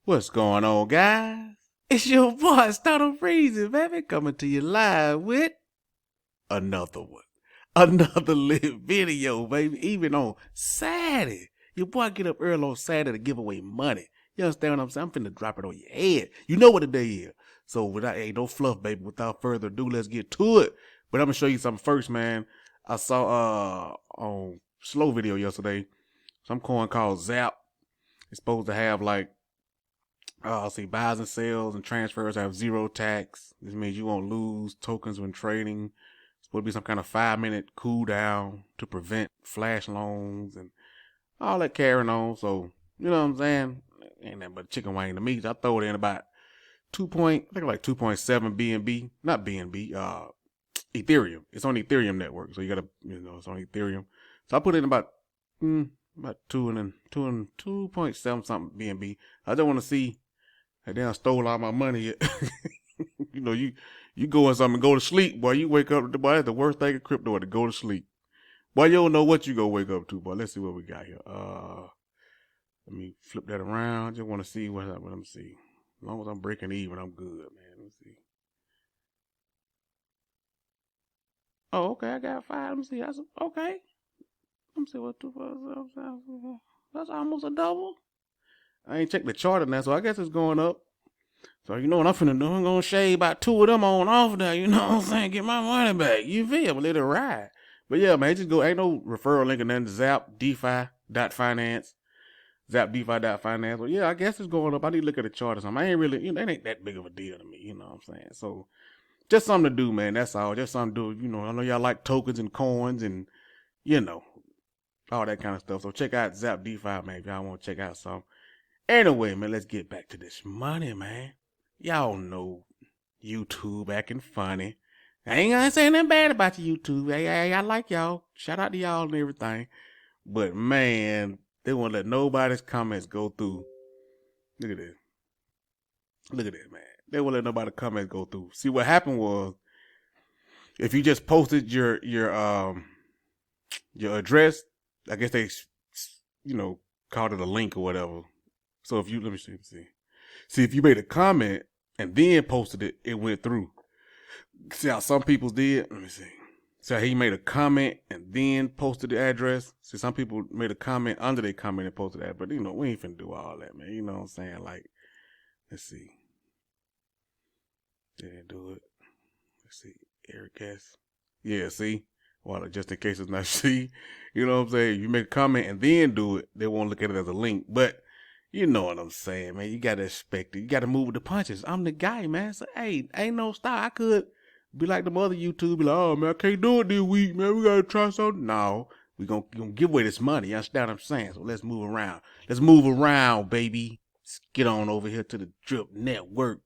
What's going on, guys? It's your boy, Startle Freezy, baby, coming to you live with another one. Another lit video, baby, even on Saturday. Your boy get up early on Saturday to give away money. You understand what I'm saying? I'm finna drop it on your head. You know what the day is. So without, hey, no fluff, baby. Without further ado, let's get to it. But I'm gonna show you something first, man. I saw on Slow Video yesterday, some coin called Zap. It's supposed to have like see, buys and sales and transfers have zero tax. This means you won't lose tokens when trading. It's supposed to be some kind of 5-minute cooldown to prevent flash loans and all that carrying on. So, you know what I'm saying? Ain't nothing but chicken wing to me. I throw it in about I think like 2.7 BNB, not BNB, Ethereum. It's on Ethereum network. So you gotta, it's on Ethereum. So I put in about 2.7 something BNB. I just want to see. And then I stole all my money. You go in something and go to sleep, boy. You wake up, boy, that's the worst thing in crypto, to go to sleep. Boy, you don't know what you go wake up to, boy. Let's see what we got here. Let me flip that around. I just want to see what happened. Let me see. As long as I'm breaking even, I'm good, man. Let me see. Oh, okay, I got 5. Let me see. That's okay. Let me see what 2. That's almost a double. I ain't checked the chart on that, so I guess it's going up. So you know what I'm finna do? I'm gonna shave about 2 of them on off there, you know what I'm saying? Get my money back. You feel me? Let it ride. But yeah, man, just go. Ain't no referral link in there. Zap DeFi.finance. Zap DeFi.finance. Well, yeah, I guess it's going up. I need to look at the chart or something. I ain't really, that ain't that big of a deal to me, you know what I'm saying? So just something to do, man. That's all. Just something to do. I know y'all like tokens and coins and, all that kind of stuff. So check out Zap DeFi, man, if y'all want to check out some. Anyway, man, let's get back to this money, man. Y'all know YouTube acting funny. I ain't gonna say nothing bad about you, YouTube. Hey, I like y'all. Shout out to y'all and everything. But man, they won't let nobody's comments go through. Look at this. Look at this, man. They won't let nobody's comments go through. See, what happened was, if you just posted your address, I guess they called it a link or whatever. So if you let me see. See, if you made a comment and then posted it, it went through. See how some people did? Let me see. See how he made a comment and then posted the address? See, some people made a comment under their comment and posted that. But, we ain't finna do all that, man. You know what I'm saying? Like, let's see. They didn't do it. Let's see. Eric S. Yeah, see? Well, just in case it's not see. You know what I'm saying? You make a comment and then do it, they won't look at it as a link. But you know what I'm saying, man. You gotta expect it. You gotta move with the punches. I'm the guy, man. So, hey, ain't no style. I could be like the other YouTube, be like, oh, man, I can't do it this week, man. We gotta try something. No, we gonna give away this money. You understand what I'm saying? So let's move around. Let's move around, baby. Let's get on over here to the Drip Network.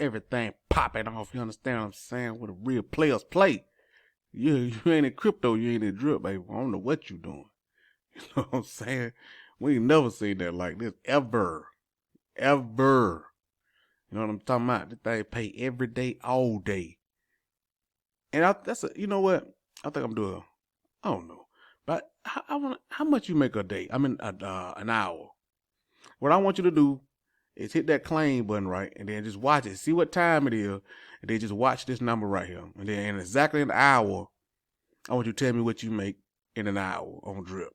Everything popping off. You understand what I'm saying? Where the real players play. You ain't in crypto. You ain't in Drip, baby. I don't know what you doing. You know what I'm saying? We ain't never seen that like this ever. Ever. You know what I'm talking about? This thing pay every day, all day. And you know what? I think I'm doing, I don't know. But how much you make a day? I mean, an hour. What I want you to do is hit that claim button, right? And then just watch it. See what time it is. And then just watch this number right here. And then in exactly an hour, I want you to tell me what you make in an hour on Drip.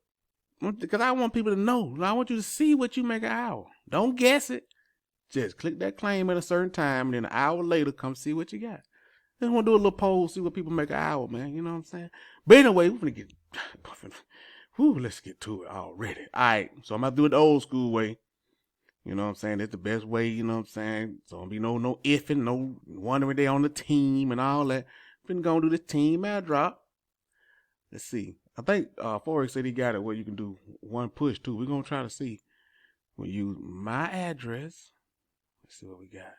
Because I want people to know. I want you to see what you make an hour. Don't guess it. Just click that claim at a certain time, and then an hour later, come see what you got. Just want to do a little poll, see what people make an hour, man. You know what I'm saying? But anyway, we're going to get... let's get to it already. All right, so I'm going to do it the old school way. You know what I'm saying? That's the best way, you know what I'm saying? So don't be no ifing, no wondering they on the team and all that. We're going to do the team airdrop. Let's see. I think Forex said he got it where you can do one push too. We're going to try to see. We'll use my address. Let's see what we got.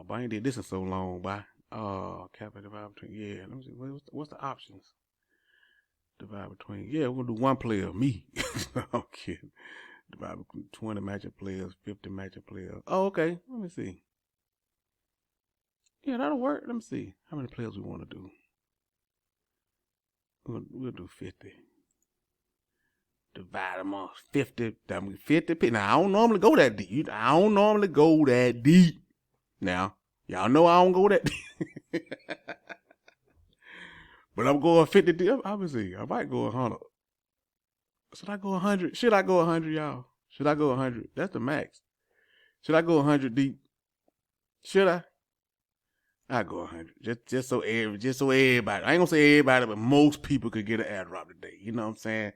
But I ain't did this in so long, boy. Capital divide between. Yeah, let me see. What's the options? Divide between. Yeah, we're going to do one player. Me. I'm kidding. Divide between 20 matchup players, 50 matchup players. Oh, okay. Let me see. Yeah, that'll work. Let me see. How many players we want to do? We'll do 50. Divide them on 50. That means 50. Now, I don't normally go that deep. I don't normally go that deep. Now, y'all know I don't go that deep. But I'm going 50 deep. Obviously, I might go 100. Should I go 100? Should I go 100, y'all? Should I go 100? That's the max. Should I go 100 deep? Should I? I go 100. Just so everybody. I ain't gonna say everybody, but most people could get an airdrop today. You know what I'm saying?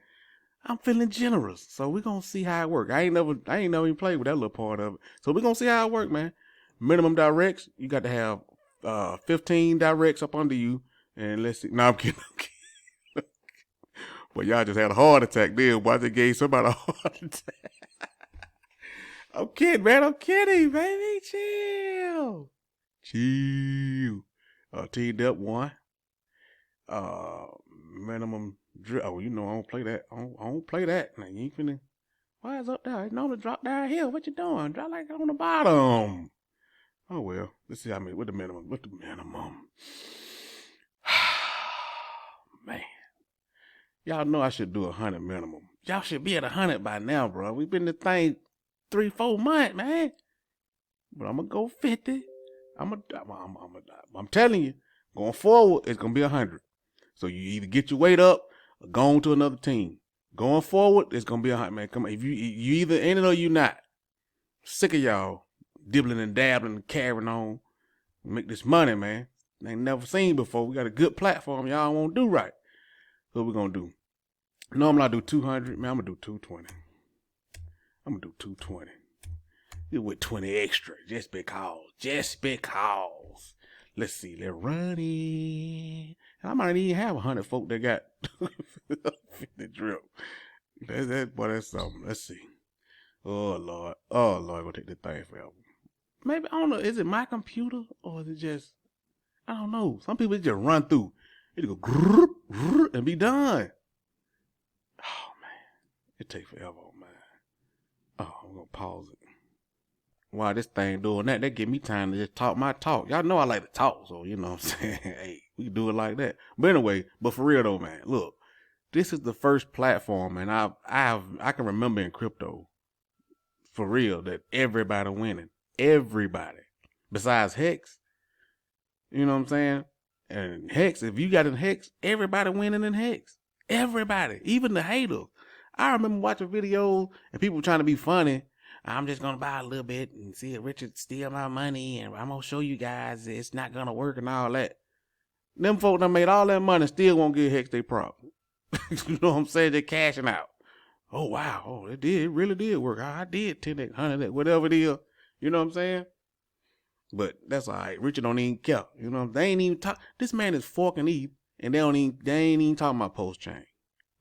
I'm feeling generous, so we're gonna see how it works. I ain't never even played with that little part of it, so we're gonna see how it works, man. Minimum directs, you got to have 15 directs up under you, and let's see. No, I'm kidding. But y'all just had a heart attack there. Why they gave somebody a heart attack? I'm kidding, man. I'm kidding, baby. Chill. Teed up 1. Minimum drip. Oh, you know I don't play that. I don't play that. Now you ain't finna. Why is up there? It's normally drop down here. What you doing? Drop like on the bottom. Oh well. Let's see how many. What the minimum? Man, y'all know I should do 100 minimum. Y'all should be at 100 by now, bro. We've been the thing 3-4 months, man. But I'm gonna go 50. I'm telling you, going forward, it's gonna be 100. So you either get your weight up or go on to another team. Going forward, it's gonna be 100, man. Come on, if you either in it or you not. Sick of y'all dibbling and dabbling and carrying on. Make this money, man. Ain't never seen before. We got a good platform. Y'all won't do right. What we gonna do? Normally I do 200. Man, I'm gonna do 220. I'm gonna do 220. With 20 extra, just because. Let's see, let's run it. I might even have 100 folk that got 50 drip. That's something. Let's see. Oh Lord, gonna take this thing forever. Maybe, I don't know, is it my computer or is it just, I don't know. Some people just run through. It'll go grrr, grrr, and be done. Oh man, it take forever, man. Oh, I'm gonna pause it. While this thing doing that give me time to just talk my talk. Y'all know I like to talk, so you know what I'm saying. Hey, we do it like that. But anyway, but for real though, man, look, this is the first platform, and I can remember in crypto, for real, that everybody winning, everybody, besides Hex. You know what I'm saying? And Hex, if you got in Hex, everybody winning in Hex. Everybody, even the haters. I remember watching videos and people trying to be funny. I'm just going to buy a little bit and see if Richard steal my money, and I'm going to show you guys it's not going to work and all that. Them folk done made all that money, still won't give Hex their prop. You know what I'm saying? They're cashing out. Oh, wow. Oh, it did. It really did work. I did 10x, 100x, whatever it is. You know what I'm saying? But that's all right. Richard don't even care. You know, they ain't even talk. This man is forking ETH, and they ain't even talking about post chain.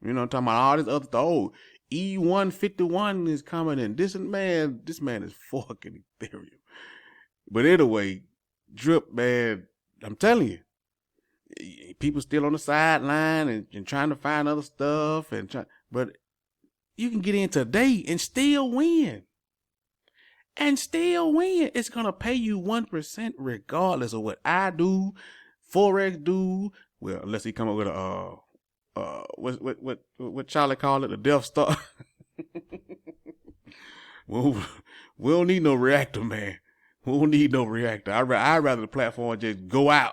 You know, talking about all this other stuff. Oh, E151 is coming in. This man is forking Ethereum. But anyway, drip, man, I'm telling you, people still on the sideline and trying to find other stuff, but you can get in today and still win. It's gonna pay you 1% regardless of what I do, Forex do. Well, unless he come up with a what Charlie called it, the Death Star. We don't need no reactor, man. We don't need no reactor. I'd rather the platform just go out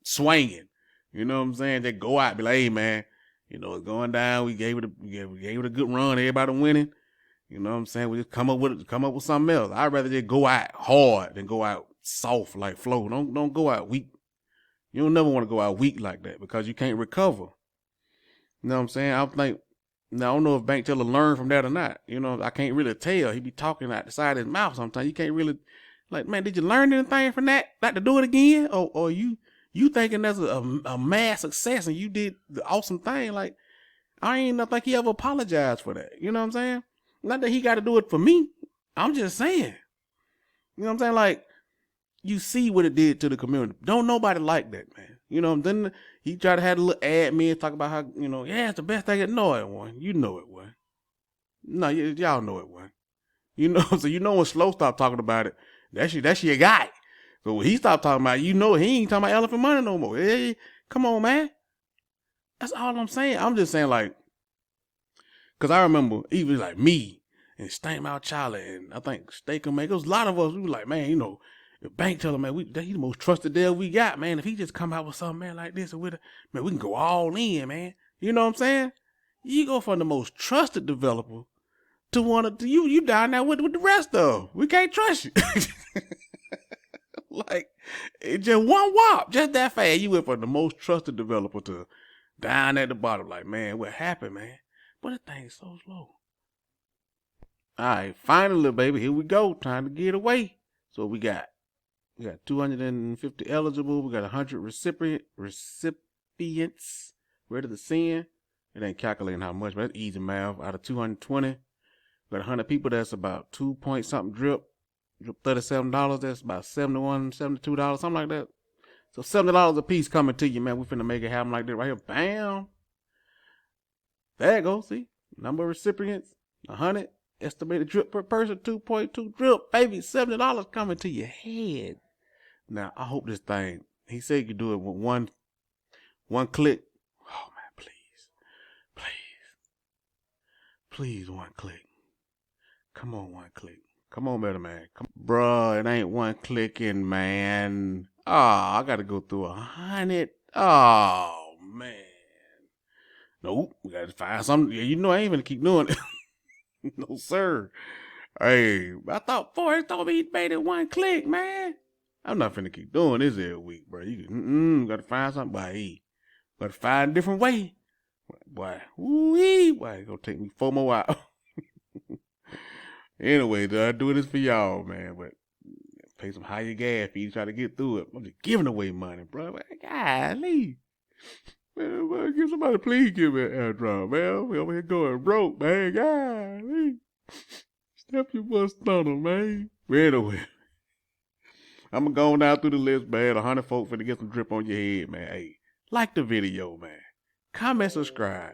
swinging. You know what I'm saying? Just go out, be like, hey man, you know it's going down. We gave it a good run. Everybody winning. You know what I'm saying? We just come up with something else. I'd rather just go out hard than go out soft like flow. Don't go out weak. You don't never want to go out weak like that because you can't recover. You know what I'm saying? I don't know if Bank Teller learned from that or not. You know, I can't really tell. He be talking out the side of his mouth sometimes. You can't really, like, man, did you learn anything from that? Not to do it again? Or you thinking that's a mad success and you did the awesome thing? Like, I ain't think he ever apologized for that. You know what I'm saying? Not that he got to do it for me. I'm just saying. You know what I'm saying? Like, you see what it did to the community. Don't nobody like that, man. You know, then he tried to have a little admin talk about how, you know, yeah, it's the best thing. No, it wasn't. You know it wasn't. No, y'all know it wasn't. You know, so you know when Slow stopped talking about it, that's your guy. So when he stopped talking about it, you know he ain't talking about elephant money no more. Hey, come on, man. That's all I'm saying. I'm just saying, like, Cause I remember even like me and Stank Mouth Charlie and I think Steakum, man, there was a lot of us, we were like, man, you know, the bank teller, man, he the most trusted deal we got, man. If he just come out with something, man, like this, and man, we can go all in, man. You know what I'm saying? You go from the most trusted developer to one of you down there with the rest of them. We can't trust you. Like, it just one whop, just that fast. You went from the most trusted developer to down at the bottom. Like, man, what happened, man? But the thing's so slow. All right, finally, baby, here we go. Time to get away. So we got 250 eligible. We got 100 recipients ready to send. It ain't calculating how much, but that's easy math. Out of 220, we got 100 people. That's about 2 point something drip. $37. That's about $71, $72, something like that. So $70 a piece coming to you, man. We finna make it happen like that right here. Bam. There you go. See, number of recipients, 100. Estimated drip per person, 2.2 drip, baby, $70 coming to your head. Now, I hope this thing, he said you could do it with one click. Oh, man, please, one click. Come on, one click. Come on, better man. Bruh, it ain't one clicking, man. Oh, I got to go through 100. Oh, man. Nope, we got to find something. Yeah, you know I ain't gonna keep doing it. No, sir. Hey, I thought told me he made it one click, man. I'm not finna keep doing this every week, bro. You gotta find something. Boy, gotta find a different way. Boy, boy, it's gonna take me 4 more hours. Anyway, I'm doing this for y'all, man. But pay some higher gas fees, try to get through it. I'm just giving away money, bro. Golly. Man, give somebody, please give me an airdrop, man. We over here going broke, man. Golly. Step your bust on them, man. But anyway, I'm going to go down through the list, man. 100 folks finna get some drip on your head, man. Hey, like the video, man. Comment, subscribe.